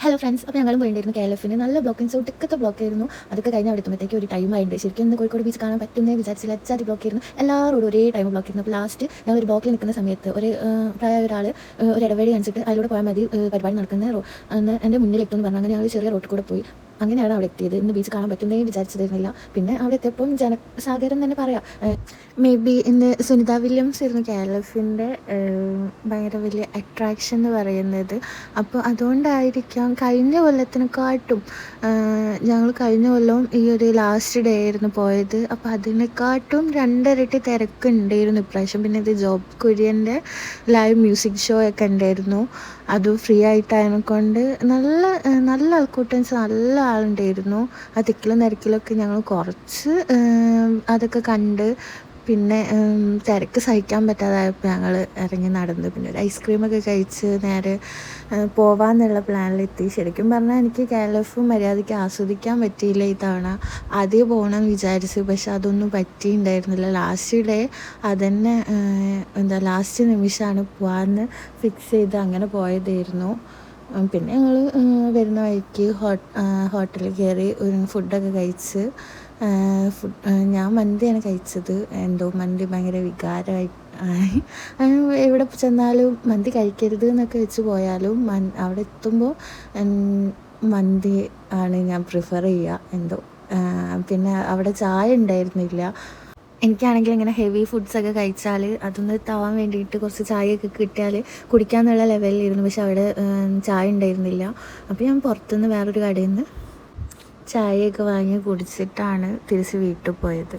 Hello friends, അപ്പോൾ ഞങ്ങളും പോയിട്ടുണ്ടായിരുന്നു KLF-ന്. നല്ല ബ്ലോക്കിംഗ്, ഒടുക്കത്തെ ബ്ലോക്കായിരുന്നു. അതൊക്കെ കഴിഞ്ഞ് അവിടെ എത്തുമ്പോഴത്തേക്ക് ഒരു ടൈം ആയിട്ടുണ്ട്. ശരിക്കും ഇന്ന് കോഴിക്കോട് ബീച്ച് കാണാൻ പറ്റുന്നേ വിചാരിച്ചില്ല. അച്ചാതി ബ്ലോക്കായിരുന്നു. എല്ലാവരോടും ഒരേ ടൈം ബ്ലോക്കായിരുന്നു. അപ്പോൾ ലാസ്റ്റ് ഞങ്ങളൊരു ബ്ലോക്കിൽ നിൽക്കുന്ന സമയത്ത് ഒരു പ്രായമായ ഒരാൾ ഒരു ഇടവേളി കാണിച്ചിട്ട് അതിലൂടെ പോയാൽ മതി, പരിപാടി നടക്കുന്ന എൻ്റെ മുന്നിലെത്തുമെന്ന് പറഞ്ഞു. അങ്ങനെ ഞങ്ങൾ ചെറിയ റോട്ടിൽ കൂടെ പോയി. അങ്ങനെയാണ് അവിടെ എത്തിയത്. ഇന്ന് ബീച്ച് കാണാൻ പറ്റുന്നേ വിചാരിച്ചിരുന്നില്ല. പിന്നെ അവിടെ എത്തിയപ്പം ജനസാഗരം തന്നെ പറയാം. മേ ബി ഇന്ന് സുനിത വില്യംസ് ആയിരുന്നു KLF-ൻ്റെ ഭയങ്കര വലിയ അട്രാക്ഷൻ എന്ന് പറയുന്നത്. അപ്പോൾ അതുകൊണ്ടായിരിക്കാം കഴിഞ്ഞ കൊല്ലത്തിനെക്കാട്ടും ഞങ്ങൾ കഴിഞ്ഞ കൊല്ലവും ഈ ഒരു ലാസ്റ്റ് ഡേ ആയിരുന്നു പോയത്. അപ്പോൾ അതിനെക്കാട്ടും 2 ഇരട്ടി തിരക്കുണ്ടായിരുന്നു ഇപ്രാവശ്യം. പിന്നെ ഇത് ജോബ് കുര്യൻ്റെ ലൈവ് മ്യൂസിക് ഷോ ഒക്കെ ഉണ്ടായിരുന്നു. അത് ഫ്രീ ആയിട്ടായതിനെ കൊണ്ട് നല്ല നല്ല ആൾക്കൂട്ടൻസ്, നല്ല ആളുണ്ടായിരുന്നു. ആ തിക്കിലും തിരക്കിലൊക്കെ ഞങ്ങൾ കുറച്ച് അതൊക്കെ കണ്ട്. പിന്നെ തിരക്ക് സഹിക്കാൻ പറ്റാതായപ്പോൾ ഞങ്ങൾ ഇറങ്ങി നടന്ന് പിന്നെ ഒരു ഐസ്ക്രീമൊക്കെ കഴിച്ച് നേരെ പോവാമെന്നുള്ള പ്ലാനിലെത്തി. ശരിക്കും പറഞ്ഞാൽ എനിക്ക് KLF മര്യാദയ്ക്ക് ആസ്വദിക്കാൻ പറ്റിയില്ല ഈ തവണ. ആദ്യം പോകണം വിചാരിച്ചു, പക്ഷെ അതൊന്നും പറ്റിയിട്ടുണ്ടായിരുന്നില്ല. ലാസ്റ്റ് ഡേ അതന്നെ ലാസ്റ്റ് നിമിഷമാണ് പോകാമെന്ന് ഫിക്സ് ചെയ്ത് അങ്ങനെ പോയതായിരുന്നു. പിന്നെ ഞങ്ങൾ വരുന്ന വഴിക്ക് ഹോട്ടലിൽ കയറി ഫുഡൊക്കെ കഴിച്ച്. ഞാൻ മന്തിയാണ് കഴിച്ചത്. എന്തോ മന്തി ഭയങ്കര വികാരമായി. എവിടെ ചെന്നാലും മന്തി കഴിക്കരുത് എന്നൊക്കെ വെച്ച് പോയാലും അവിടെ എത്തുമ്പോൾ മന്തി ആണ് ഞാൻ പ്രിഫർ ചെയ്യുക എന്തോ. പിന്നെ അവിടെ ചായ ഉണ്ടായിരുന്നില്ല. എനിക്കാണെങ്കിൽ ഇങ്ങനെ ഹെവി ഫുഡ്സൊക്കെ കഴിച്ചാൽ അതൊന്ന് തവാൻ വേണ്ടിയിട്ട് കുറച്ച് ചായയൊക്കെ കിട്ടിയാൽ കുടിക്കാമെന്നുള്ള ലെവലിലിരുന്നു. പക്ഷെ അവിടെ ചായ ഉണ്ടായിരുന്നില്ല. അപ്പോൾ ഞാൻ പുറത്തുനിന്ന് വേറൊരു കടയിൽ നിന്ന് ചായയൊക്കെ വാങ്ങി കുടിച്ചിട്ടാണ് തിരിച്ച് വീട്ടിൽ പോയത്.